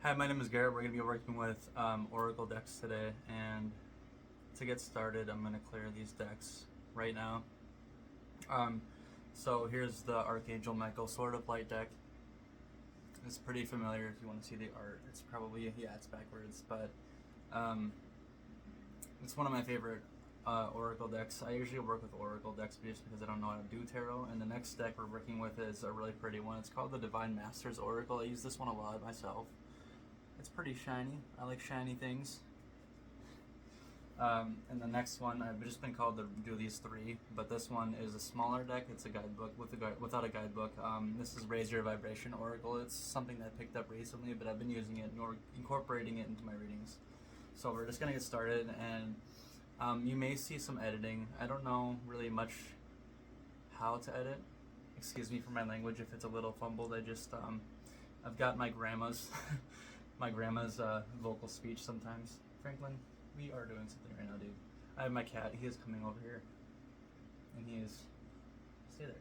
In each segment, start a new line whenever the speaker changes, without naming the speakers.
Hi, my name is Garrett. We're going to be working with Oracle decks today, and to get started, I'm going to clear these decks right now. So here's the Archangel Michael Sword of Light deck. It's pretty familiar if you want to see the art. It's probably, yeah, it's backwards, but it's one of my favorite Oracle decks. I usually work with Oracle decks just because I don't know how to do tarot, and the next deck we're working with is a really pretty one. It's called the Divine Masters Oracle. I use this one a lot myself. It's pretty shiny. I like shiny things. And the next one, I've just been called to do these three, but this one is a smaller deck. It's a guidebook without a guidebook. This is Raise Your Vibration Oracle. It's something that I picked up recently, but I've been using it and incorporating it into my readings. So we're just gonna get started, and you may see some editing. I don't know really much how to edit. Excuse me for my language if it's a little fumbled. I've got my grandma's my grandma's vocal speech sometimes. Franklin, we are doing something right now, dude. I have my cat. He is coming over here, and he is stay there.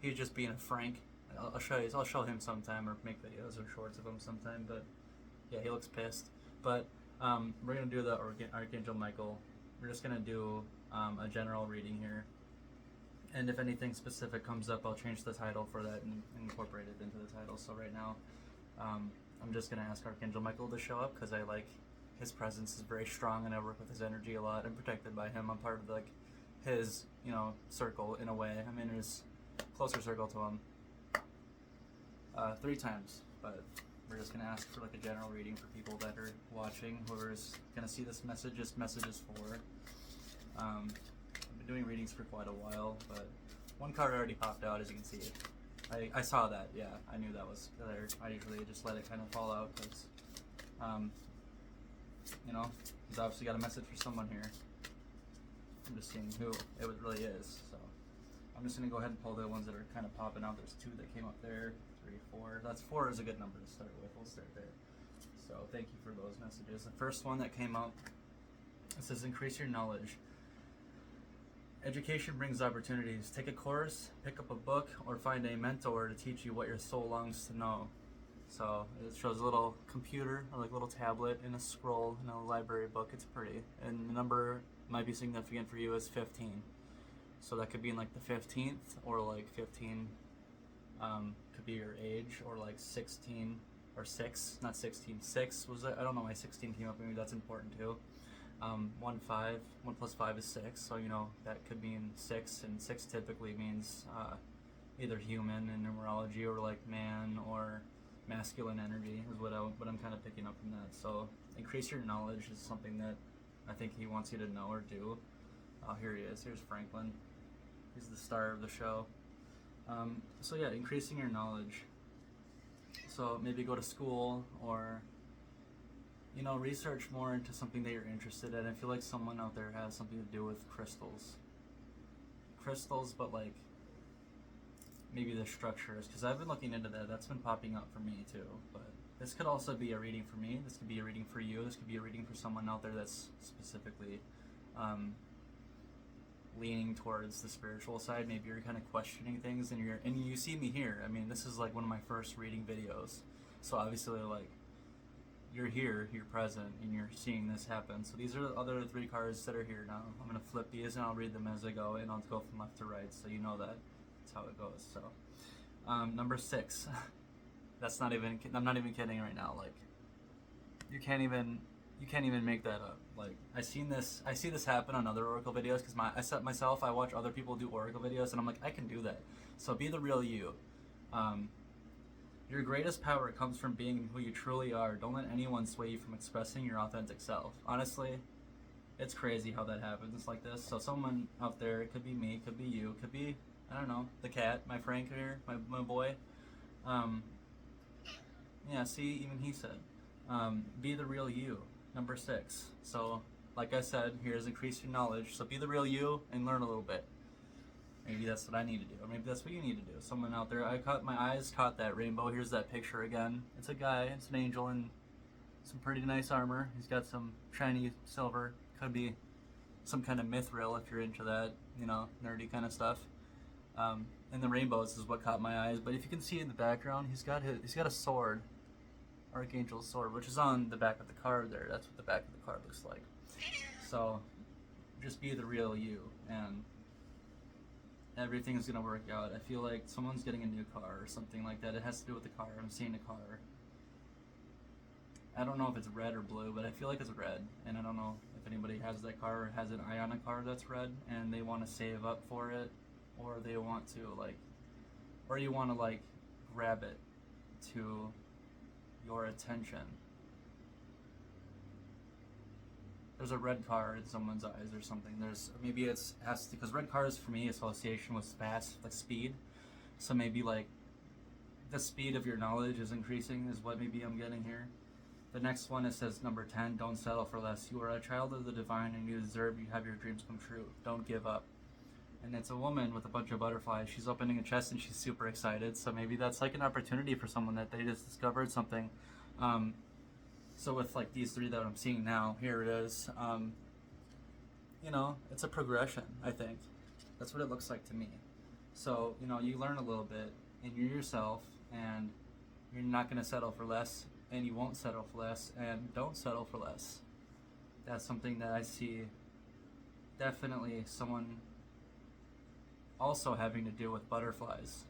He's just being a Frank. I'll show you. I'll show him sometime, or make videos or shorts of him sometime. But yeah, he looks pissed. But we're gonna do the Archangel Michael. We're just gonna do a general reading here, and if anything specific comes up, I'll change the title for that and incorporate it into the title. So right now, I'm just gonna ask Archangel Michael to show up because I like his presence is very strong, and I work with his energy a lot. I'm protected by him. I'm part of his circle in a way. I'm in his closer circle to him 3 times, but we're just gonna ask for a general reading for people that are watching. Whoever's gonna see this message is for. I've been doing readings for quite a while, but one card already popped out, as you can see. I saw that, yeah, I knew that was there. I usually just let it kind of fall out because, he's obviously got a message for someone here. I'm just seeing who it really is, so I'm just gonna go ahead and pull the ones that are kind of popping out. There's 2 that came up there, 3, 4. That's 4 is a good number to start with. We'll start there. So thank you for those messages. The first one that came up, it says, increase your knowledge. Education brings opportunities. Take a course, pick up a book, or find a mentor to teach you what your soul longs to know. So it shows a little computer, or little tablet, and a scroll in a library book. It's pretty. And the number might be significant for you as 15. So that could be in the 15th, or 15 could be your age, or 16, or 6, not 16. 6 was it? I don't know why 16 came up. Maybe that's important too. 1 plus 5 is 6, so that could mean 6, and 6 typically means either human in numerology, or man, or masculine energy is what I'm kind of picking up from that. So increase your knowledge is something that I think he wants you to know or do. Oh, here he is. Here's Franklin. He's the star of the show. So yeah, increasing your knowledge. So maybe go to school, or research more into something that you're interested in. I feel like someone out there has something to do with crystals. But maybe the structures, because I've been looking into that. That's been popping up for me too. But this could also be a reading for me. This could be a reading for you. This could be a reading for someone out there that's specifically leaning towards the spiritual side. Maybe you're kind of questioning things, and you see me here. I mean, this is one of my first reading videos. So obviously, you're here, you're present, and you're seeing this happen. So these are the other 3 cards that are here now. I'm going to flip these, and I'll read them as I go, and I'll go from left to right, so you know that. That's how it goes. So, number 6. I'm not even kidding right now. You can't even make that up. I see this happen on other Oracle videos, because I watch other people do Oracle videos, and I'm like, I can do that. So be the real you. Your greatest power comes from being who you truly are. Don't let anyone sway you from expressing your authentic self. Honestly, it's crazy how that happens like this. So someone out there, it could be me, could be you, could be, I don't know, the cat, my Frank here, my boy. Yeah, see, even he said, be the real you, number 6. So, like I said, here's increase your knowledge. So be the real you and learn a little bit. Maybe that's what I need to do, or maybe that's what you need to do. Someone out there, my eyes caught that rainbow. Here's that picture again. It's a guy, it's an angel in some pretty nice armor. He's got some shiny silver. Could be some kind of mithril if you're into that, nerdy kind of stuff. And the rainbows is what caught my eyes. But if you can see in the background, he's got a sword. Archangel's sword, which is on the back of the card there. That's what the back of the card looks like. So just be the real you, and everything is gonna work out. I feel like someone's getting a new car or something like that. It has to do with the car. I'm seeing a car. I don't know if it's red or blue, but I feel like it's red. And I don't know if anybody has that car or has an eye on a car that's red and they want to save up for it, or they want to or you want to grab it to your attention. There's a red car in someone's eyes or something. There's maybe it's has to, because red cars for me association with fast, like speed. So maybe the speed of your knowledge is increasing is what maybe I'm getting here. The next one, it says number 10, don't settle for less. You are a child of the divine and you deserve to have your dreams come true. Don't give up. And it's a woman with a bunch of butterflies. She's opening a chest and she's super excited. So maybe that's an opportunity for someone that they just discovered something. So with these three that I'm seeing now, here it is. It's a progression, I think. That's what it looks like to me. So, you learn a little bit and you're yourself and you're not going to settle for less. And you won't settle for less, and don't settle for less. That's something that I see definitely someone also having to do with butterflies.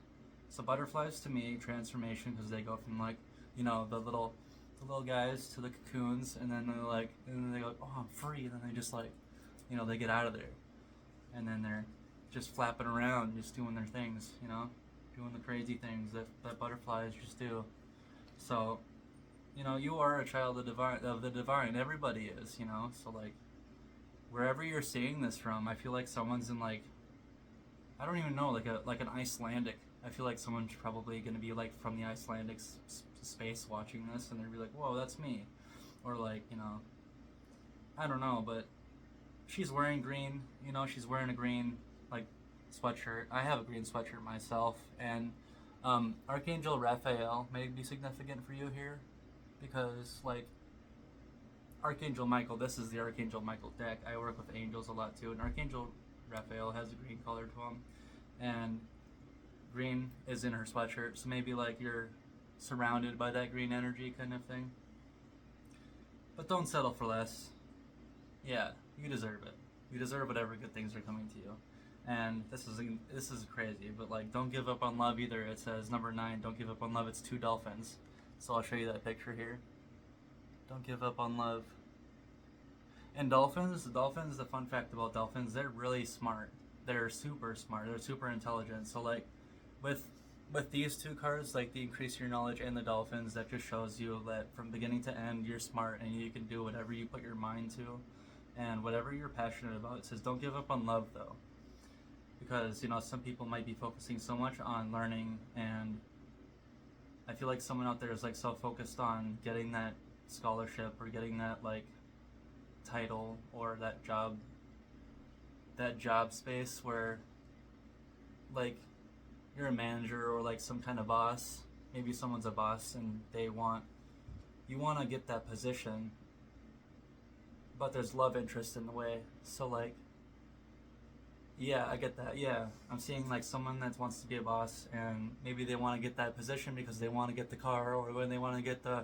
So butterflies to me, transformation, because they go from the little guys to the cocoons, and then they go, oh, I'm free, and then they just they get out of there, and then they're just flapping around, just doing their things, doing the crazy things that butterflies just do. So you are a child of the divine. Everybody is, so wherever you're seeing this from, I feel like someone's in I don't even know, like an Icelandic. I feel like someone's probably going to be from the Icelandic space watching this, and they'll be like, whoa, that's me. Or I don't know, but she's wearing green, she's wearing a green sweatshirt. I have a green sweatshirt myself, and Archangel Raphael may be significant for you here. Because Archangel Michael, this is the Archangel Michael deck. I work with angels a lot too, and Archangel Raphael has a green color to him, and green is in her sweatshirt. So maybe you're surrounded by that green energy kind of thing. But don't settle for less. Yeah, you deserve it. You deserve whatever good things are coming to you. And this is crazy, but don't give up on love either. It says number 9, don't give up on love. It's 2 dolphins. So I'll show you that picture here. Don't give up on love. And dolphins, the fun fact about dolphins, they're really smart. They're super smart. They're super intelligent. So with these 2 cards, the increase your knowledge and the dolphins, that just shows you that from beginning to end, you're smart and you can do whatever you put your mind to and whatever you're passionate about. It says don't give up on love though. Because, some people might be focusing so much on learning, and I feel like someone out there is so focused on getting that scholarship or getting that title or that job space where you're a manager or some kind of boss. Maybe someone's a boss and you want to get that position, but there's love interest in the way. So yeah, I get that. Yeah, I'm seeing someone that wants to be a boss, and maybe they want to get that position because they want to get the car, or when they want to get the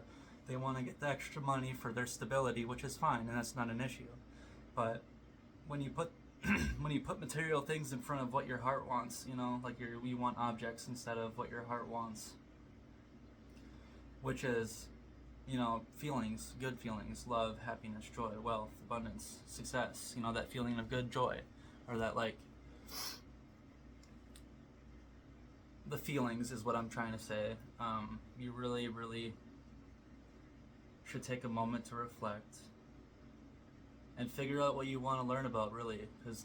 extra money for their stability, which is fine, and that's not an issue. But when you put material things in front of what your heart wants, you want objects instead of what your heart wants, which is feelings, good feelings, love, happiness, joy, wealth, abundance, success. That feeling of good joy. Or that the feelings is what I'm trying to say. You really, really should take a moment to reflect and figure out what you want to learn about, really. Because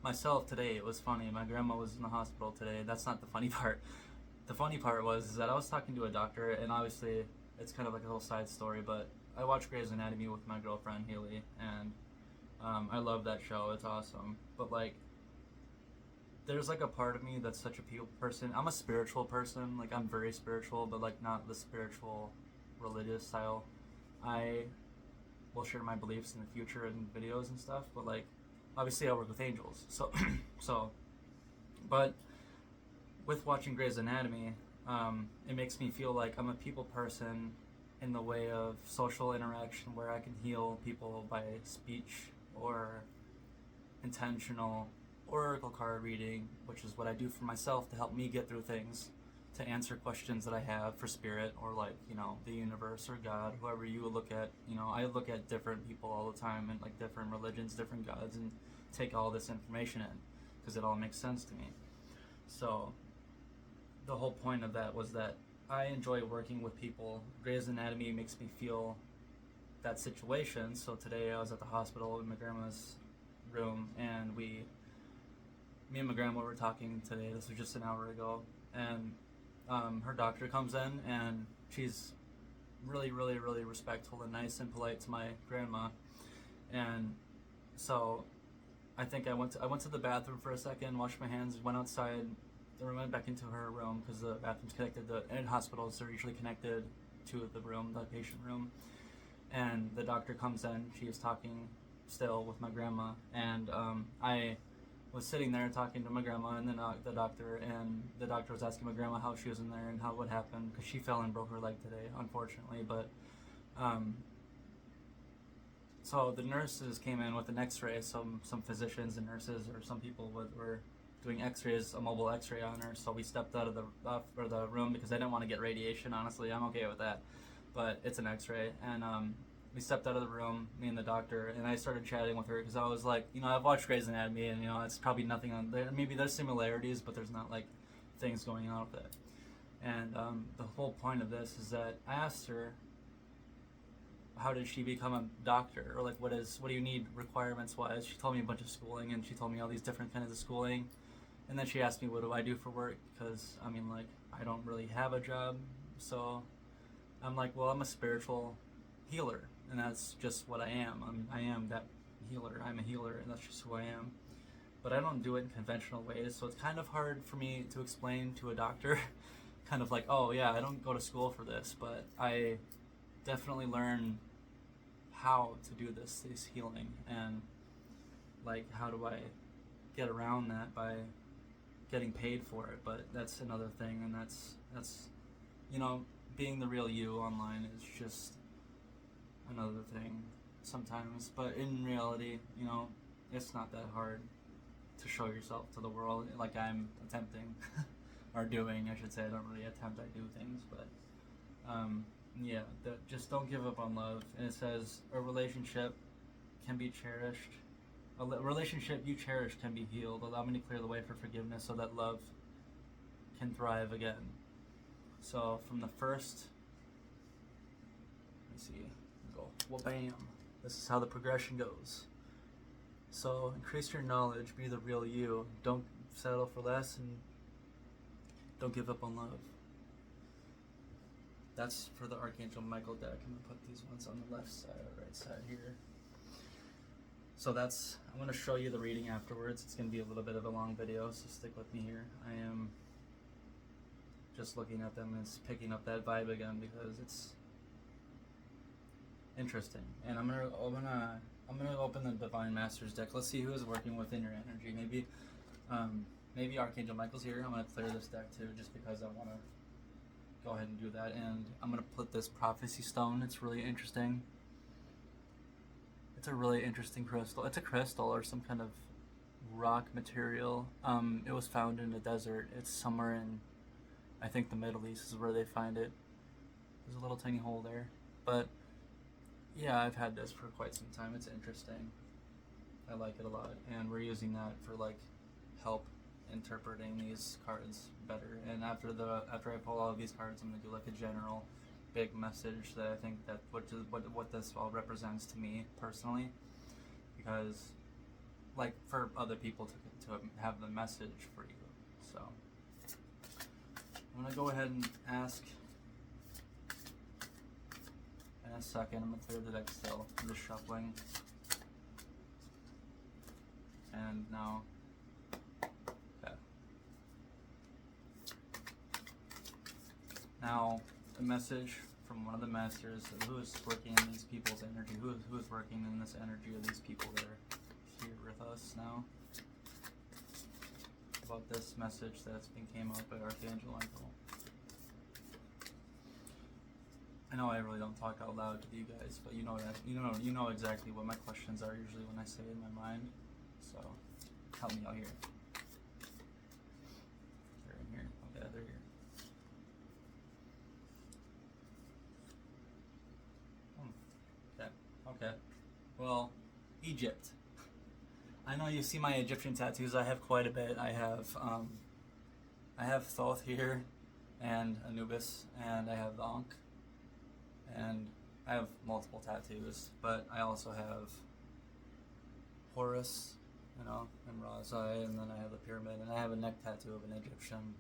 myself today, it was funny. My grandma was in the hospital today. That's not the funny part. The funny part was that I was talking to a doctor, and obviously it's kind of a little side story, but I watched Grey's Anatomy with my girlfriend Haley, and I love that show. It's awesome. But there's a part of me that's such a people person. I'm a spiritual person. I'm very spiritual, but not the spiritual religious style. I will share my beliefs in the future in videos and stuff, but obviously I work with angels. So but with watching Grey's Anatomy, it makes me feel like I'm a people person in the way of social interaction where I can heal people by speech or intentional oracle card reading, which is what I do for myself to help me get through things, to answer questions that I have for spirit or like, you know, the universe or God, whoever you would look at. You know, I look at different people all the time and like different religions, different gods, and take all this information in because it all makes sense to me. So the whole point of that was that I enjoy working with people. Grey's Anatomy makes me feel that situation. So today I was at the hospital in my grandma's room, and me and my grandma were talking today. This was just an hour ago, and her doctor comes in, and she's really, really, really respectful and nice and polite to my grandma. And so I think I went to the bathroom for a second, washed my hands, went outside, then went back into her room because the bathroom's connected. In hospitals, they're usually connected to the room, the patient room. And the doctor comes in. She is talking still with my grandma, and I was sitting there talking to my grandma and then the doctor was asking my grandma how she was in there and what happened, because she fell and broke her leg today, unfortunately. But so the nurses came in with an x-ray. Some physicians and nurses, or some people were doing x-rays, a mobile x-ray on her. So we stepped out of the room because I didn't want to get radiation. Honestly, I'm okay with that, but it's an x-ray. And we stepped out of the room, me and the doctor, and I started chatting with her because I was like, you know, I've watched Grey's Anatomy, and you know, it's probably nothing on there. Maybe there's similarities, but there's not like things going on with it. And the whole point of this is that I asked her, how did she become a doctor, or like what do you need requirements wise? She told me a bunch of schooling, and she told me all these different kinds of schooling. And then she asked me, what do I do for work? Because I mean, like, I don't really have a job. So I'm like, well, I'm a spiritual healer, and that's just what I am. I am that healer. I'm a healer, and that's just who I am. But I don't do it in conventional ways, so it's kind of hard for me to explain to a doctor. Kind of like, oh yeah, I don't go to school for this, but I definitely learn how to do this healing, and like, how do I get around that by getting paid for it. But that's another thing, and that's you know, being the real you online is just another thing sometimes. But in reality, you know, it's not that hard to show yourself to the world like I'm attempting or doing, I should say. I don't really attempt, I do things. But yeah, just don't give up on love. And it says a relationship can be cherished. A relationship you cherish can be healed. Allow me to clear the way for forgiveness so that love can thrive again. So from the first, let me see, go, well, bam. This is how the progression goes. So increase your knowledge, be the real you. Don't settle for less, and don't give up on love. That's for the Archangel Michael deck. I'm gonna put these ones on the left side or right side here. So that's, I'm going to show you the reading afterwards. It's going to be a little bit of a long video, so stick with me here. I am just looking at them and picking up that vibe again because it's interesting. And I'm gonna open the Divine Masters deck. Let's see who is working within your energy. Maybe Archangel Michael's here. I'm going to clear this deck too, just because I want to go ahead and do that. And I'm going to put this Prophecy Stone. It's really interesting. It's a really interesting crystal. It's a crystal or some kind of rock material. It was found in the desert. It's somewhere in, I think, the Middle East is where they find it. There's a little tiny hole there. But yeah, I've had this for quite some time. It's interesting. I like it a lot. And we're using that for like help interpreting these cards better. And after I pull all of these cards, I'm gonna do like a general big message that I think that what this all represents to me personally, because like for other people to have the message for you. So I'm gonna go ahead and ask in a second. I'm gonna clear the deck still. I'm just shuffling, and now okay. Now a message from one of the masters who is working in these people's energy, who is working in this energy of these people that are here with us now, about this message that's been came out by Archangel Michael. I know I really don't talk out loud to you guys, but you know exactly what my questions are usually when I say it in my mind. So help me out here. They're in here. Okay, they're here. Okay. Okay. Well, Egypt. I know you see my Egyptian tattoos. I have quite a bit. I have Thoth here, and Anubis, and I have the Ankh, and I have multiple tattoos. But I also have Horus, and Razai, and then I have the pyramid, and I have a neck tattoo of an Egyptian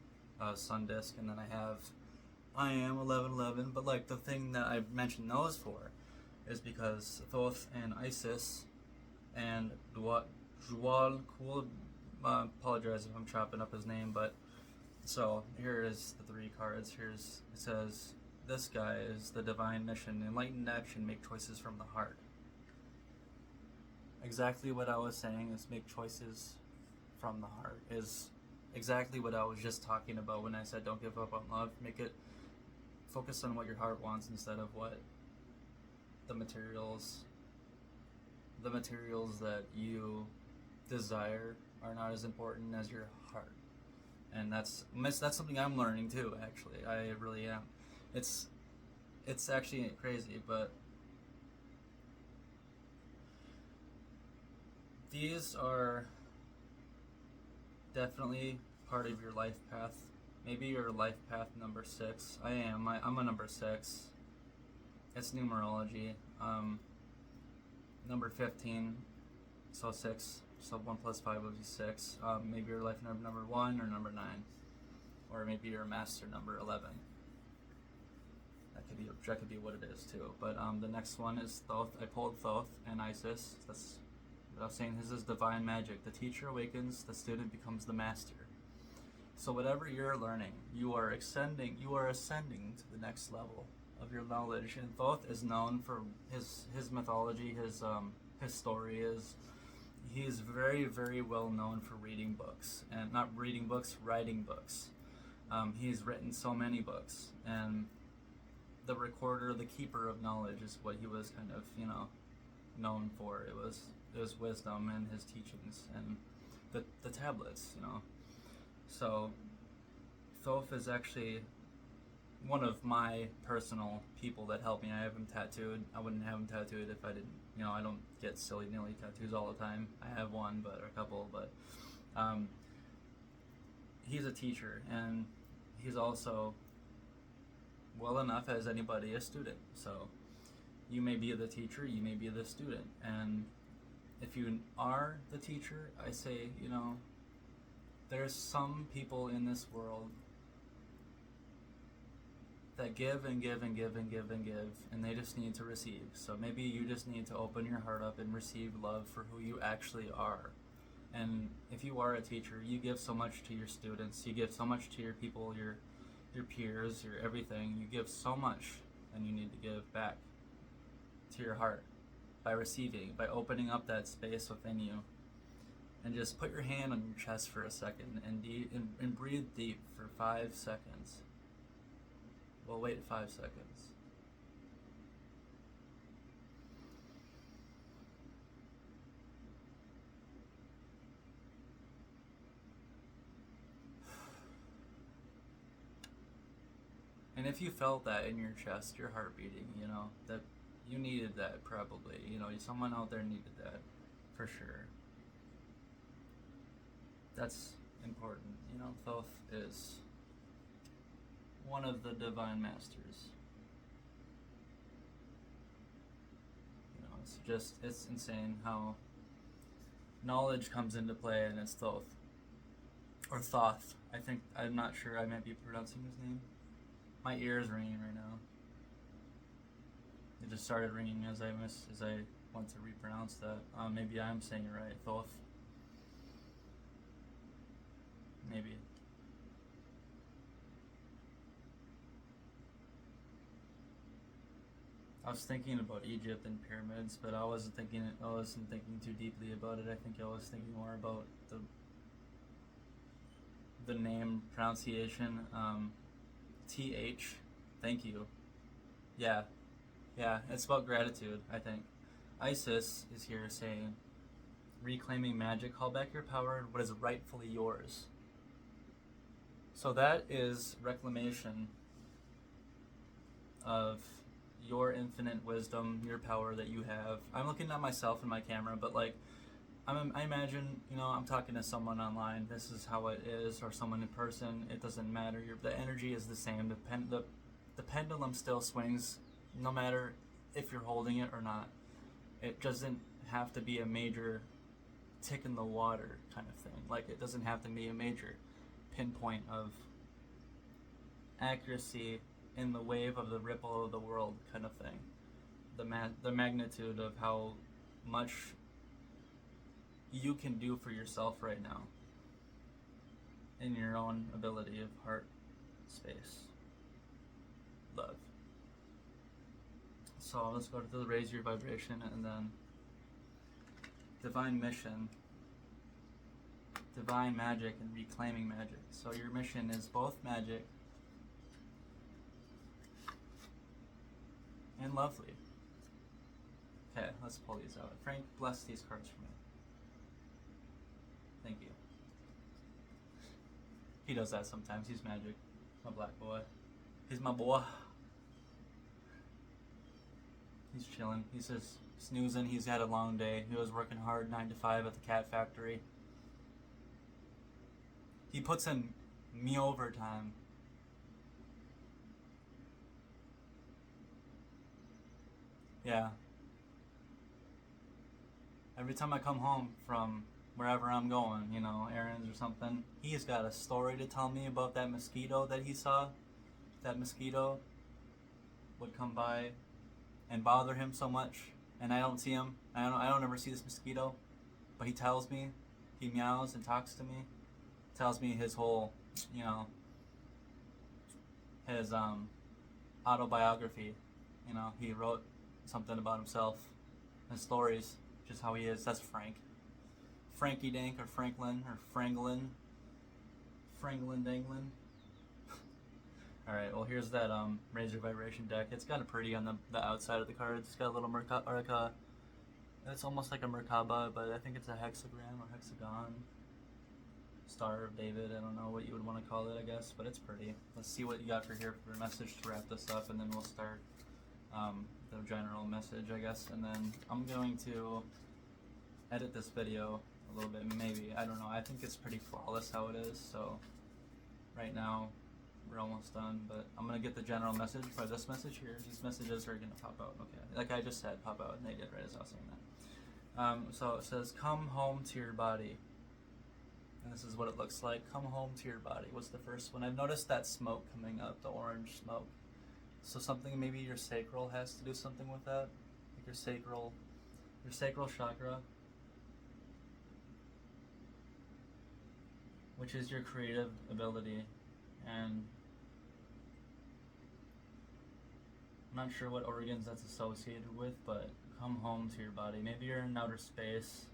sun disk, and then I am 1111. But like the thing that I mentioned those for is because Thoth and Isis and Jual Kul, apologize if I'm chopping up his name, but so here is the 3 cards. It says, this guy is the divine mission, enlightened action, make choices from the heart. Exactly what I was saying is make choices from the heart is exactly what I was just talking about when I said don't give up on love. Make it focus on what your heart wants instead of what the materials that you desire are not as important as your heart. And that's something I'm learning too, actually. I really am. It's actually crazy, but these are definitely part of your life path. Maybe your life path number 6. I'm a number 6. It's numerology. Number 15, so 6. So 1 plus 5 would be 6. Maybe your life number 1 or number 9, or maybe your master number 11. That could be what it is too. But the next one is Thoth. I pulled Thoth and Isis. That's what I was saying. This is divine magic. The teacher awakens, the student becomes the master. So whatever you're learning, you are ascending to the next level of your knowledge. And Thoth is known for his mythology, his story is. He's very, very well known for reading books, and not reading books, writing books. He's written so many books, and the recorder, the keeper of knowledge, is what he was kind of, known for. It was wisdom and his teachings and the tablets, So Thoth is actually one of my personal people that helped me. I have him tattooed. I wouldn't have him tattooed if I didn't, I don't get silly-nilly tattoos all the time. I have one, or a couple, but he's a teacher, and he's also, well enough as anybody, a student. So you may be the teacher, you may be the student, and if you are the teacher, I say, there's some people in this world that give and give and give and give and give, and they just need to receive. So maybe you just need to open your heart up and receive love for who you actually are. And if you are a teacher, you give so much to your students, you give so much to your people, your peers, your everything. You give so much, and you need to give back to your heart by receiving, by opening up that space within you. And just put your hand on your chest for a second and breathe deep for 5 seconds. We'll wait 5 seconds. And if you felt that in your chest, your heart beating, that you needed that probably. Someone out there needed that for sure. That's important. Thoth is one of the divine masters. It's insane how knowledge comes into play, and it's Thoth. Or Thoth. I'm not sure, I might be pronouncing his name. My ear is ringing right now. It just started ringing as I want to repronounce that. Maybe I'm saying it right. Thoth. Maybe. I was thinking about Egypt and pyramids, but I wasn't thinking too deeply about it. I think I was thinking more about the name pronunciation. TH. Thank you. Yeah, yeah, it's about gratitude, I think. Isis is here saying, reclaiming magic, call back your power, what is rightfully yours. So that is reclamation of your infinite wisdom, your power that you have. I'm looking at myself in my camera, but like, I imagine, I'm talking to someone online. This is how it is, or someone in person. It doesn't matter. The energy is the same. The pendulum still swings, no matter if you're holding it or not. It doesn't have to be a major tick in the water kind of thing. Like, it doesn't have to be a major pinpoint of accuracy in the wave of the ripple of the world kind of thing. The magnitude of how much you can do for yourself right now in your own ability of heart, space, love. So let's go to the raise your vibration, and then divine mission, divine magic, and reclaiming magic. So your mission is both magic and lovely. Okay, let's pull these out. Frank, bless these cards for me. Thank you. He does that sometimes. He's magic. My black boy. He's my boy. He's chilling. He's just snoozing. He's had a long day. He was working hard 9 to 5 at the cat factory. He puts in me overtime. Yeah. Every time I come home from wherever I'm going, errands or something, he's got a story to tell me about that mosquito that he saw. That mosquito would come by and bother him so much, and I don't see him. I don't ever see this mosquito, but he tells me, he meows and talks to me, tells me his whole, his autobiography. He wrote something about himself, his stories, just how he is. That's Frank. Frankie Dank, or Franklin, or Franklin Danglin. Alright, well here's that Razor Vibration deck. It's kind of pretty on the outside of the cards. It's got a little it's almost like a Merkaba, but I think it's a hexagram or hexagon. Star of David, I don't know what you would want to call it, I guess, but it's pretty. Let's see what you got for a message to wrap this up, and then we'll start the general message, I guess, and then I'm going to edit this video a little bit, maybe, I don't know. I think it's pretty flawless how it is, so right now we're almost done, but I'm going to get the general message for this message here. These messages are going to pop out, okay, like I just said, pop out, and they did right as I was saying that. So it says, come home to your body. And this is what it looks like. Come home to your body was the first one. I've noticed that smoke coming up, the orange smoke. So something, maybe your sacral has to do something with that. Like your sacral chakra, which is your creative ability. And I'm not sure what organs that's associated with, but come home to your body. Maybe you're in outer space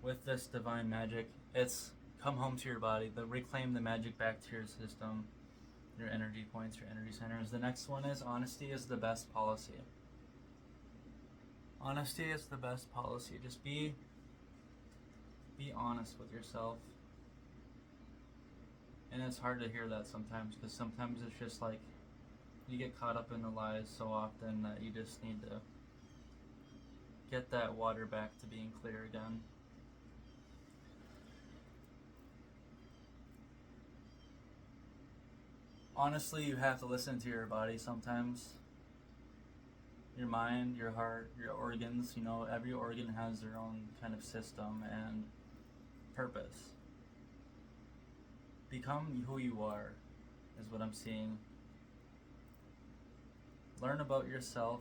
with this divine magic. It's come home to your body, reclaim the magic back to your system, your energy points, your energy centers. The next one is honesty is the best policy. Honesty is the best policy. Just be honest with yourself. And it's hard to hear that sometimes, because sometimes it's just like you get caught up in the lies so often that you just need to get that water back to being clear again. Honestly, you have to listen to your body sometimes. Your mind, your heart, your organs, every organ has their own kind of system and purpose. Become who you are, is what I'm seeing. Learn about yourself.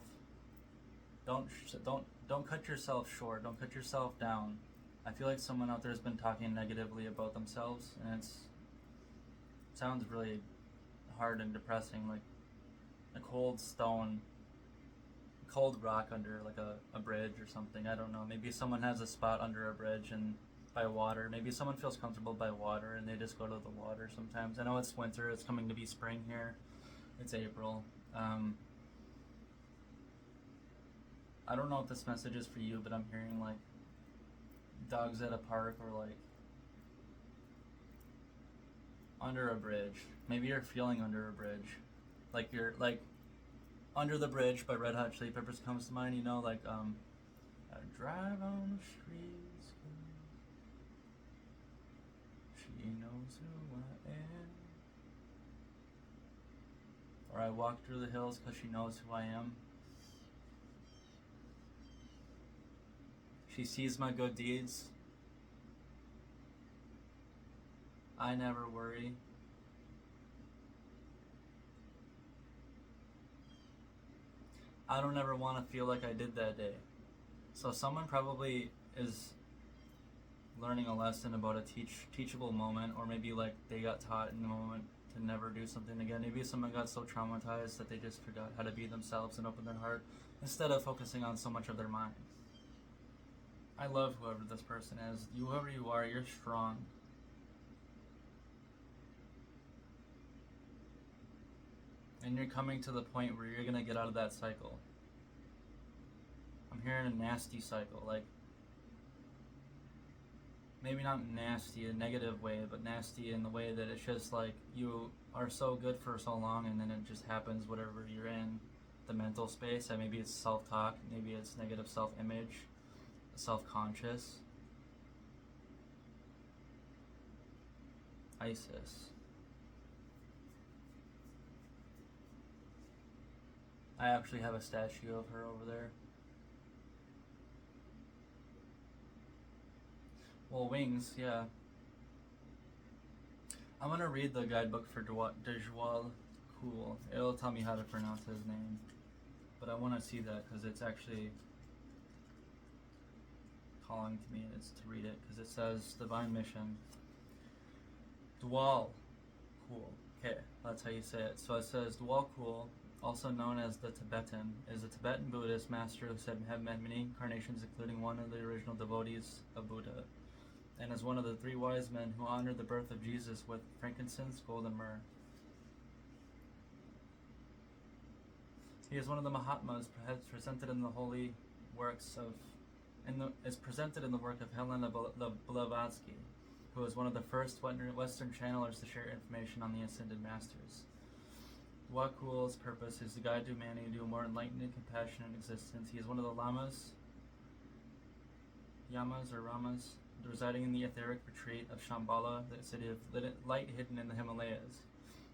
Don't cut yourself short. Don't cut yourself down. I feel like someone out there has been talking negatively about themselves, and it sounds really hard and depressing, like a cold rock under like a bridge or something. I don't know. Maybe someone has a spot under a bridge and by water. Maybe someone feels comfortable by water and they just go to the water sometimes. I know it's winter. It's coming to be spring here. It's April. I don't know if this message is for you, but I'm hearing like dogs at a park or like under a bridge. Maybe you're feeling under a bridge. Like you're like Under the Bridge by Red Hot Chili Peppers comes to mind, you know, like I drive on the streets, she knows who I am. Or I walk through the hills because she knows who I am. She sees my good deeds. I never worry. I don't ever want to feel like I did that day. So someone probably is learning a lesson about a teachable moment, or maybe like they got taught in the moment to never do something again. Maybe someone got so traumatized that they just forgot how to be themselves and open their heart instead of focusing on so much of their mind. I love whoever this person is. Whoever you are, you're strong. And you're coming to the point where you're gonna get out of that cycle. I'm hearing a nasty cycle, like maybe not nasty in a negative way, but nasty in the way that it's just like you are so good for so long and then it just happens whatever you're in the mental space. And maybe it's self-talk, maybe it's negative self-image, self-conscious. Isis. I actually have a statue of her over there. Well, wings, yeah. I'm gonna read the guidebook for Dejwal Cool. It'll tell me how to pronounce his name. But I want to see that because it's actually calling to me and it's to read it because it says Divine Mission. Dwal Cool. Okay, that's how you say it. So it says Dwal Cool, also known as the Tibetan, is a Tibetan Buddhist master who said have met many incarnations, including one of the original devotees of Buddha, and is one of the three wise men who honored the birth of Jesus with frankincense, gold, and myrrh. He is one of the Mahatmas presented in the holy works of, is presented in the work of Helena Blavatsky, who was one of the first Western channelers to share information on the Ascended Masters. Wakul's purpose is to guide humanity to a more enlightened and compassionate existence. He is one of the Yamas, residing in the etheric retreat of Shambhala, the city of light hidden in the Himalayas.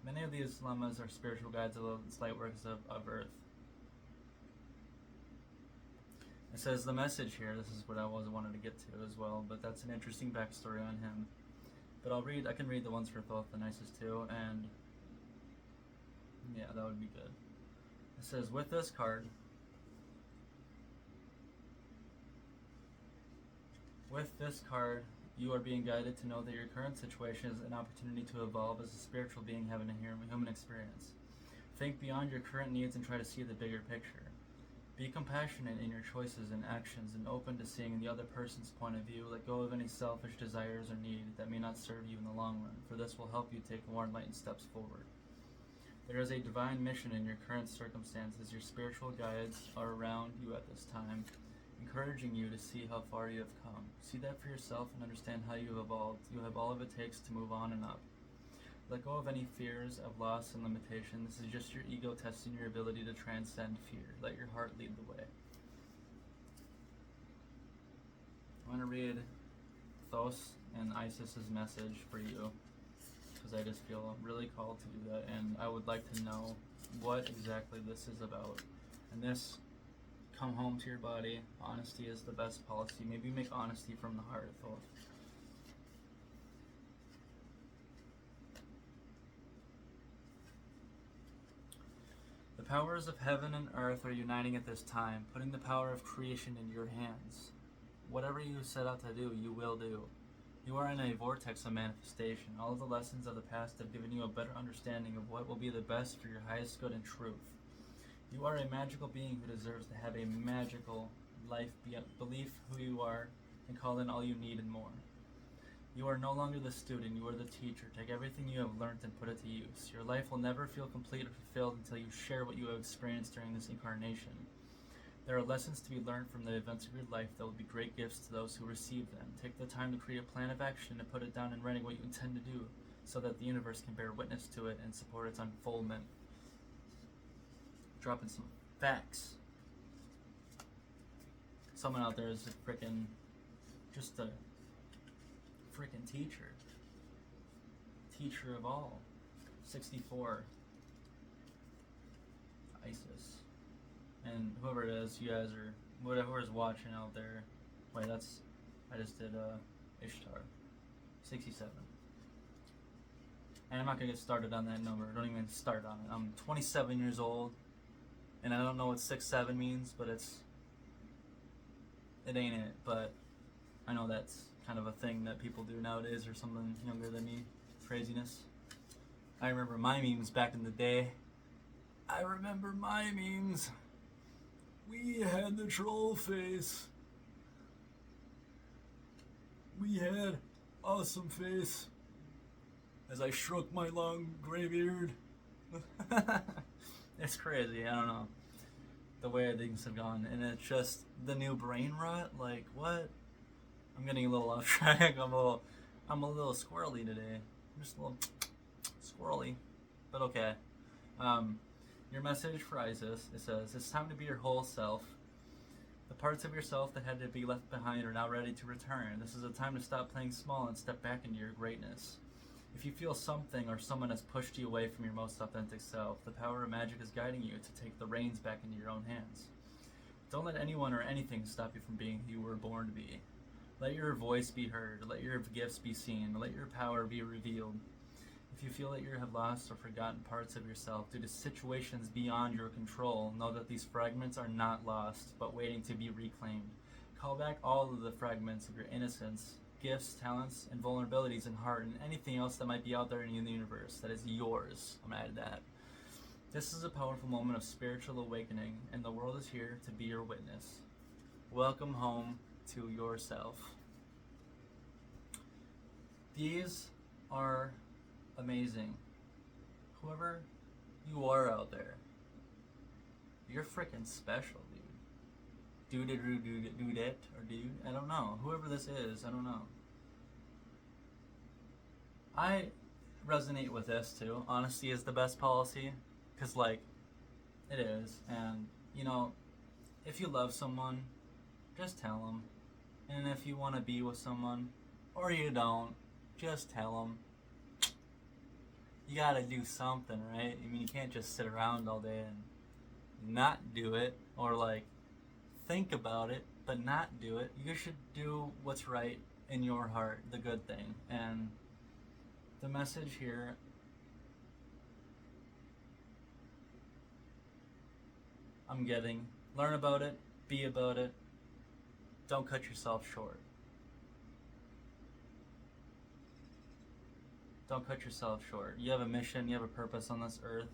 Many of these lamas are spiritual guides of the light works of Earth. It says the message here, this is what I wanted to get to as well, but that's an interesting backstory on him. But I can read the ones for Thoth the nicest too, and yeah, that would be good. It says, with this card, you are being guided to know that your current situation is an opportunity to evolve as a spiritual being having a human experience. Think beyond your current needs and try to see the bigger picture. Be compassionate in your choices and actions and open to seeing the other person's point of view. Let go of any selfish desires or need that may not serve you in the long run, for this will help you take more enlightened steps forward. There is a divine mission in your current circumstances. Your spiritual guides are around you at this time, encouraging you to see how far you have come. See that for yourself and understand how you have evolved. You have all of it takes to move on and up. Let go of any fears of loss and limitation. This is just your ego testing your ability to transcend fear. Let your heart lead the way. I'm going to read Thoth and Isis's message for you, because I just feel really called to do that, and I would like to know what exactly this is about. And this, come home to your body. Honesty is the best policy. Maybe make honesty from the heart, Thoth. The powers of heaven and earth are uniting at this time, putting the power of creation in your hands. Whatever you set out to do, you will do. You are in a vortex of manifestation. All of the lessons of the past have given you a better understanding of what will be the best for your highest good and truth. You are a magical being who deserves to have a magical life, believe who you are, and call in all you need and more. You are no longer the student, you are the teacher. Take everything you have learned and put it to use. Your life will never feel complete or fulfilled until you share what you have experienced during this incarnation. There are lessons to be learned from the events of your life that will be great gifts to those who receive them. Take the time to create a plan of action and put it down in writing what you intend to do, so that the universe can bear witness to it and support its unfoldment. Dropping some facts. Someone out there is just a freaking teacher. Teacher of all. 64. ISIS. And whoever it is, you guys are, whoever is watching out there. Wait, I just did Ishtar. 67. And I'm not gonna get started on that number. Don't even start on it. I'm 27 years old, and I don't know what 6'7" means, but it ain't it. But I know that's kind of a thing that people do nowadays, or someone younger than me. Craziness. I remember my memes back in the day. I remember my memes. We had the troll face. We had awesome face. As I stroked my long gray beard. It's crazy, I don't know. The way things have gone. And it's just the new brain rot. Like, what? I'm getting a little off track. I'm a little squirrely today. I'm just a little squirrely. But okay. Your message for Isis, it says, it's time to be your whole self. The parts of yourself that had to be left behind are now ready to return. This is a time to stop playing small and step back into your greatness. If you feel something or someone has pushed you away from your most authentic self, the power of magic is guiding you to take the reins back into your own hands. Don't let anyone or anything stop you from being who you were born to be. Let your voice be heard. Let your gifts be seen. Let your power be revealed. If you feel that you have lost or forgotten parts of yourself due to situations beyond your control, know that these fragments are not lost, but waiting to be reclaimed. Call back all of the fragments of your innocence, gifts, talents, and vulnerabilities in heart, and anything else that might be out there in the universe that is yours. I'm gonna add that. This is a powerful moment of spiritual awakening, and the world is here to be your witness. Welcome home to yourself. These are amazing. Whoever you are out there, you're freaking special, dude. Dudette, or dude, I don't know. Whoever this is, I don't know. I resonate with this too. Honesty is the best policy, because like, it is. And you know, if you love someone, just tell them. And if you want to be with someone, or you don't, just tell them. You gotta do something, right? I mean, you can't just sit around all day and not do it, or like think about it but not do it. You should do what's right in your heart, the good thing. And the message here, I'm getting, learn about it, be about it, don't cut yourself short. Don't cut yourself short. You have a mission, you have a purpose on this earth.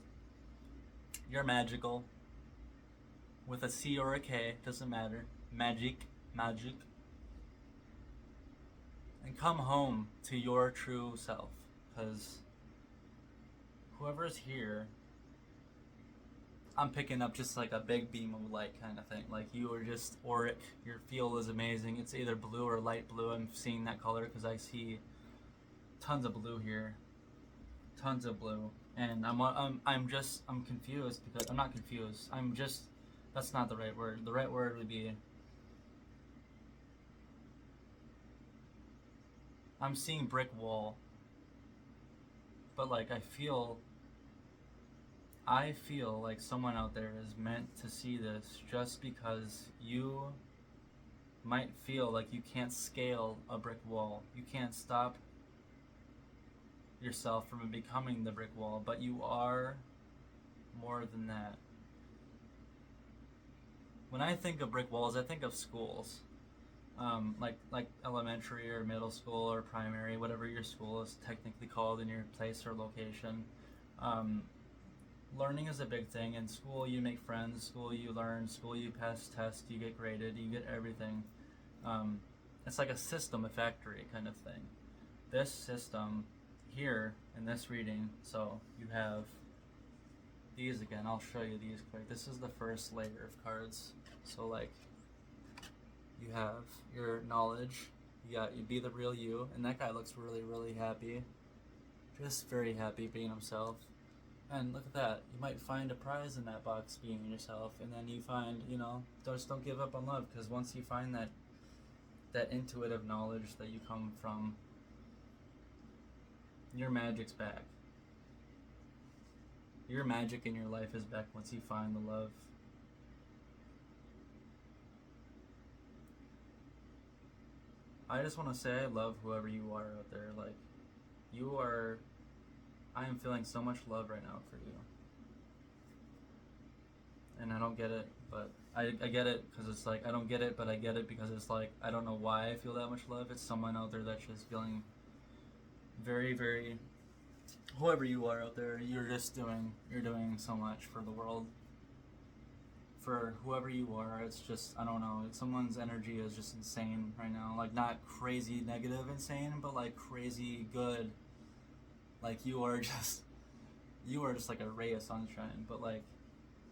You're magical. With a C or a K, doesn't matter. Magic. And come home to your true self. Because whoever's here, I'm picking up just like a big beam of light kind of thing. Like you are just auric. Your field is amazing. It's either blue or light blue. I'm seeing that color because I see tons of blue here, tons of blue, and I'm confused because I'm not confused. That's not the right word. The right word would be, I'm seeing brick wall, but like I feel like someone out there is meant to see this, just because you might feel like you can't scale a brick wall. You can't stop yourself from becoming the brick wall, but you are more than that. When I think of brick walls, I think of schools, like elementary or middle school or primary, whatever your school is technically called in your place or location. Learning is a big thing. In school, you make friends. School, you learn. School, you pass tests. You get graded. You get everything. It's like a system, a factory kind of thing. This system here in this reading, so you have these again. I'll show you these quick. This is the first layer of cards. So like, you have your knowledge, you be the real you, and that guy looks really, really happy. Just very happy being himself. And look at that, you might find a prize in that box being yourself, and then you find, just don't give up on love, because once you find that intuitive knowledge that you come from, your magic's back. Your magic in your life is back once you find the love. I just want to say I love whoever you are out there. Like, I am feeling so much love right now for you. And I don't get it, but I get it because it's like, I don't get it, but I get it because it's like, I don't know why I feel that much love. It's someone out there that's just feeling very, very, whoever you are out there, you're doing so much for the world. For whoever you are, it's just, I don't know, someone's energy is just insane right now. Like, not crazy negative insane, but like crazy good. Like, you are just like a ray of sunshine. But like,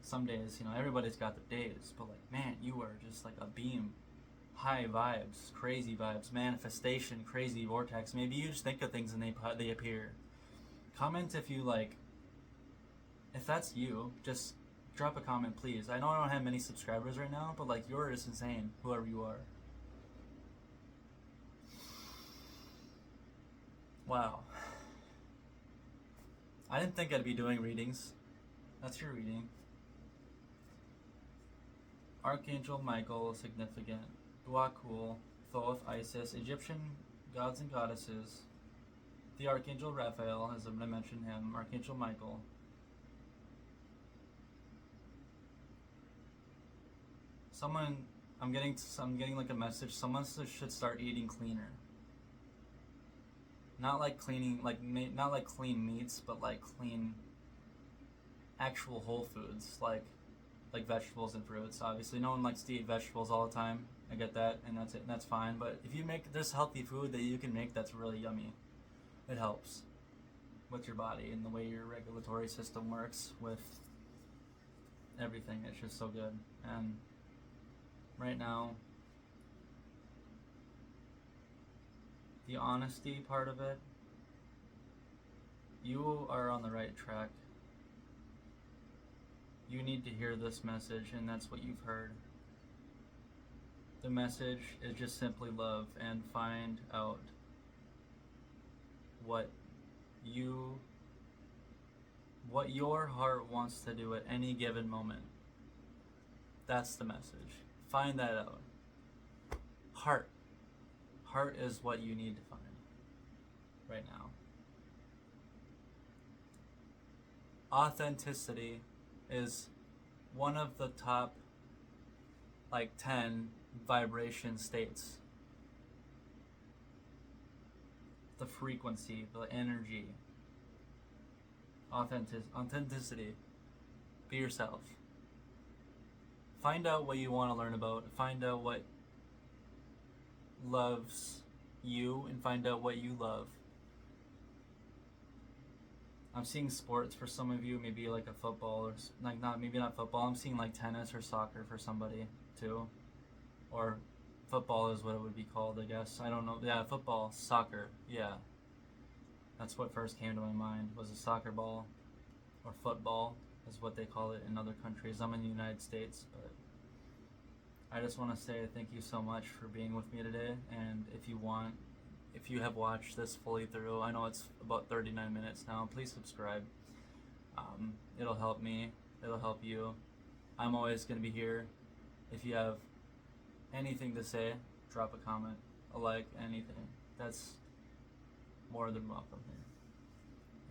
some days, everybody's got their days, but like, man, you are just like a beam. High vibes, crazy vibes, manifestation, crazy vortex. Maybe you just think of things and they appear. Comment if that's you, just drop a comment, please. I know I don't have many subscribers right now, but like, you're just insane, whoever you are. Wow. I didn't think I'd be doing readings. That's your reading. Archangel Michael, significant. Duakul, Thoth, Isis, Egyptian gods and goddesses. The Archangel Raphael, as I mentioned him. Archangel Michael. I'm getting like a message. Someone should start eating cleaner. Not like cleaning, not like clean meats, but like clean, actual whole foods, like vegetables and fruits. Obviously, no one likes to eat vegetables all the time. I get that, and that's fine. But if you make this healthy food that you can make, that's really yummy. It helps with your body and the way your regulatory system works with everything. It's just so good. And right now, the honesty part of it, you are on the right track. You need to hear this message, and that's what you've heard. The message is just simply love and find out what your heart wants to do at any given moment. That's the message. Find that out. Heart is what you need to find right now. Authenticity is one of the top 10 vibration states. The frequency, the energy. Authenticity. Be yourself. Find out what you want to learn about. Find out what loves you, and find out what you love. I'm seeing sports for some of you, maybe like a football, or maybe not football. I'm seeing like tennis or soccer for somebody too, or football is what it would be called, I guess. I don't know. Yeah, football, soccer. Yeah, that's what first came to my mind, was a soccer ball, or football is what they call it in other countries. I'm in the United States, but I just want to say thank you so much for being with me today. And if you have watched this fully through, I know it's about 39 minutes now, please subscribe. It'll help me, it'll help you. I'm always going to be here. If you have anything to say, drop a comment, a like, anything. That's more than welcome here.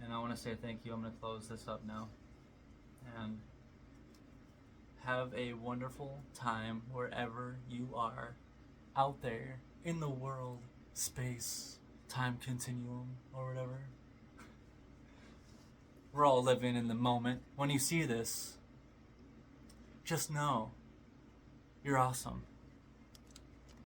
And I want to say thank you. I'm going to close this up now. And have a wonderful time wherever you are out there in the world, space, time continuum, or whatever. We're all living in the moment. When you see this, just know you're awesome.